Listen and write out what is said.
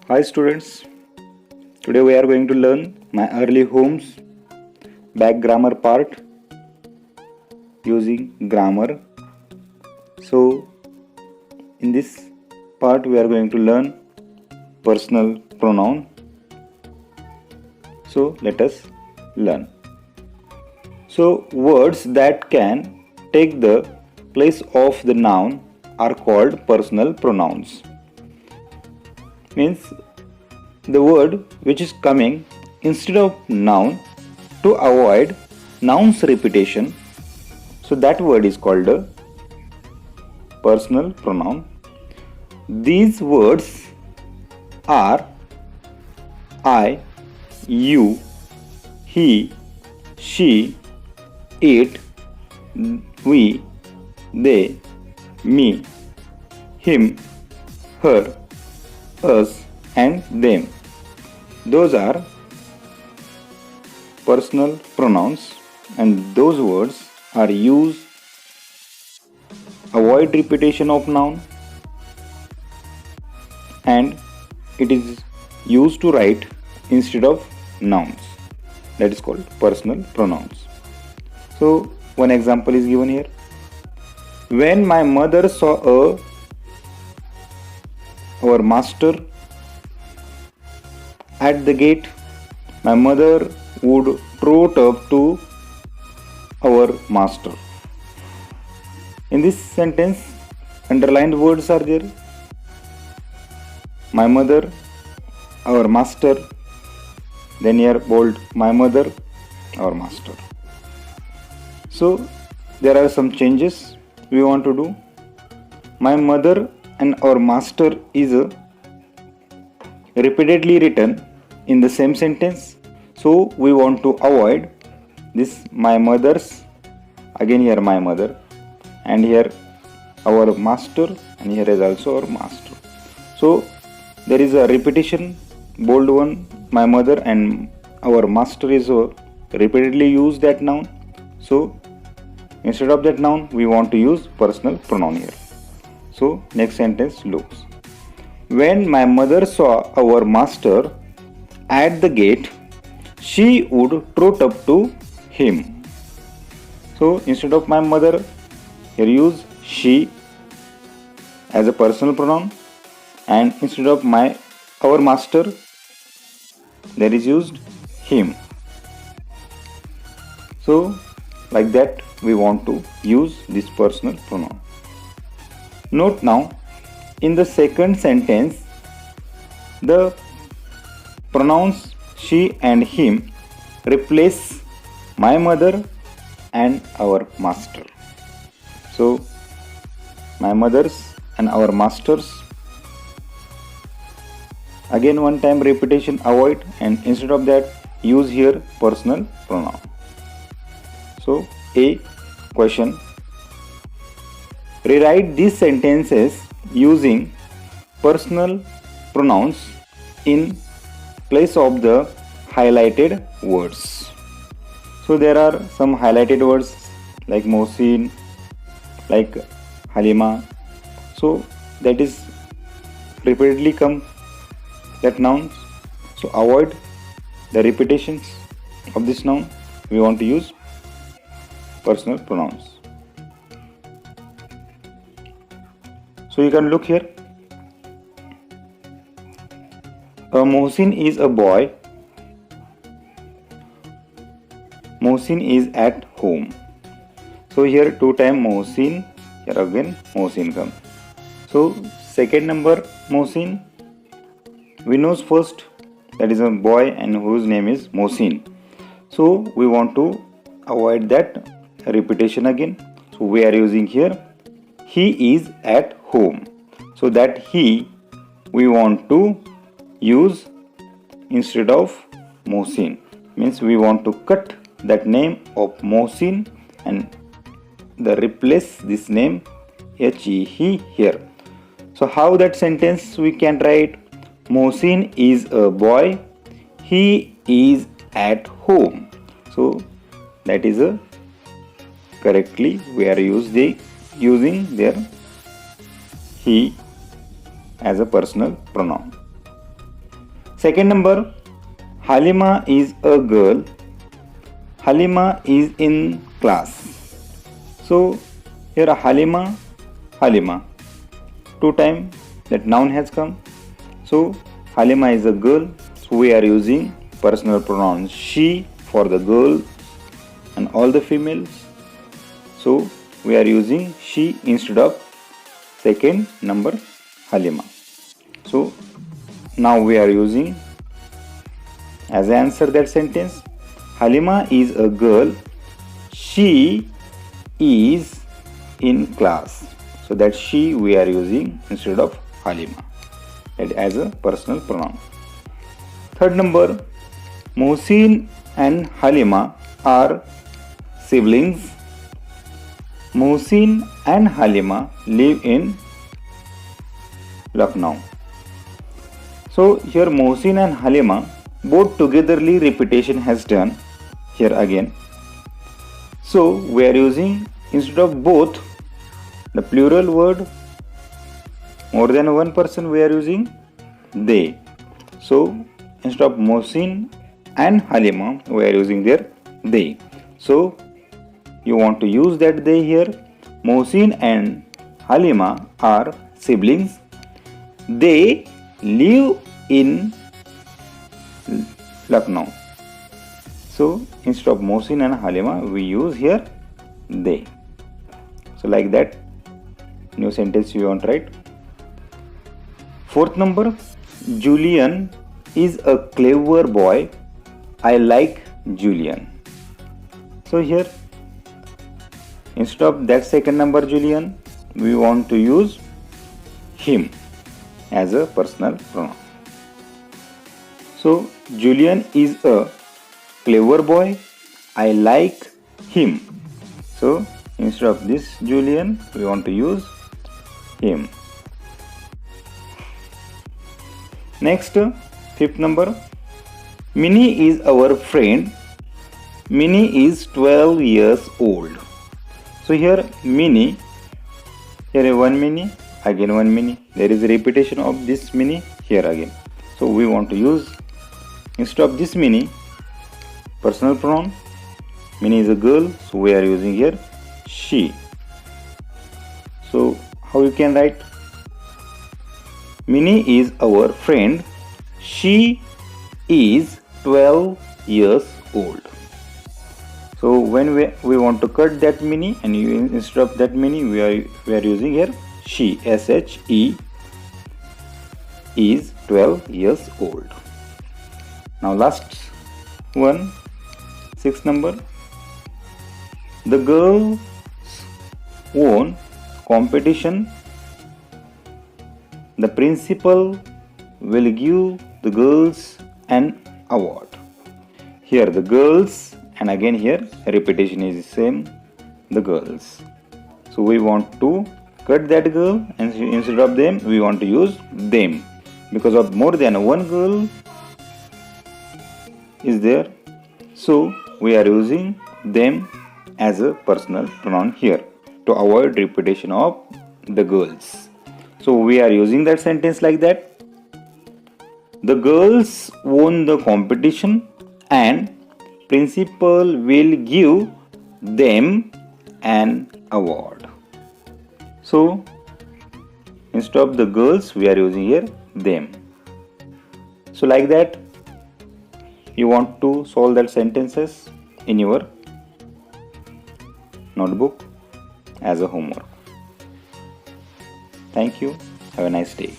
Hi students, today we are going to learn my early homes back grammar part using grammar. So in this part we are going to learn personal pronoun. So let us learn. So words that can take the place of the noun are called personal pronouns. Means the word which is coming instead of noun to avoid noun's repetition. So that word is called a personal pronoun. These words are I, you, he, she, it, we, they, me, him, her, us and them. Those are personal pronouns and those words are used avoid repetition of noun and it is used to write instead of nouns. That is called personal pronouns. So one example is given here. When my mother saw our master at the gate, my mother would trot up to our master. In this sentence, underlined words are there. My mother, our master, then here bold, my mother, our master. So there are some changes we want to do. My mother and our master is repeatedly written in the same sentence. So we want to avoid this my mother's, again here my mother, and here our master, and here is also our master. So there is a repetition, bold one, my mother and our master is repeatedly use that noun. So instead of that noun we want to use personal pronoun here. So next sentence looks. When my mother saw our master at the gate, she would trot up to him. So instead of my mother, here use she as a personal pronoun, and instead of our master, there is used him. So like that we want to use this personal pronoun. Note now, in the second sentence, the pronouns she and him replace my mother and our master. So my mother's and our masters. Again one time repetition avoid, and instead of that use here personal pronoun. So a question. Rewrite these sentences using personal pronouns in place of the highlighted words. So there are some highlighted words like Mohsin, like Halima. So that is repeatedly come that nouns. So avoid the repetitions of this noun. We want to use personal pronouns. So you can look here. Mohsin is a boy. Mohsin is at home. So here two time Mohsin, here again Mohsin come. So second number Mohsin, we know first that is a boy and whose name is Mohsin. So we want to avoid that repetition again. So we are using here he is at home. So that he we want to use instead of Mohsin. Means we want to cut that name of Mohsin and the replace this name he here. So how that sentence we can write? Mohsin is a boy. He is at home. So that is a correctly we are using their he as a personal pronoun. Second number, Halima is a girl. Halima is in class. So here Halima, Halima. Two times that noun has come. So Halima is a girl. So we are using personal pronouns she for the girl and all the females. So we are using she instead of second number Halima. So now we are using as I answer that sentence, Halima is a girl. She is in class. So that she we are using instead of Halima, that as a personal pronoun. Third number, Mohsin and Halima are siblings. Mohsin and Halima live in Lucknow. So here Mohsin and Halima both togetherly repetition has done here again. So we are using instead of both the plural word, more than one person we are using they. So instead of Mohsin and Halima we are using their they. So you want to use that they here. Mohsin and Halima are siblings. They live in Lucknow. So instead of Mohsin and Halima we use here they. So like that, new sentence you want to write. Fourth number, Julian is a clever boy. I like Julian. So here instead of that second number Julian we want to use him as a personal pronoun. So Julian is a clever boy. I like him. So instead of this Julian we want to use him. Next, fifth number, Minnie is our friend. Minnie is 12 years old. So here Minnie, here one Minnie, again one Minnie. There is a repetition of this Minnie here again. So we want to use instead of this Minnie personal pronoun. Minnie is a girl, so we are using here she. So how you can write? Minnie is our friend. She is 12 years old. So when we want to cut that Minnie and instead of that Minnie we are using here she, SHE, is 12 years old. Now last one, sixth number, the girls won competition. The principal will give the girls an award. Here the girls and again here repetition is same, the girls. So we want to cut that girl and instead of them we want to use them because of more than one girl is there. So we are using them as a personal pronoun here to avoid repetition of the girls. So we are using that sentence like that. The girls won the competition and principal will give them an award. So instead of the girls we are using here them. So like that you want to solve that sentences in your notebook as a homework. Thank you. Have a nice day.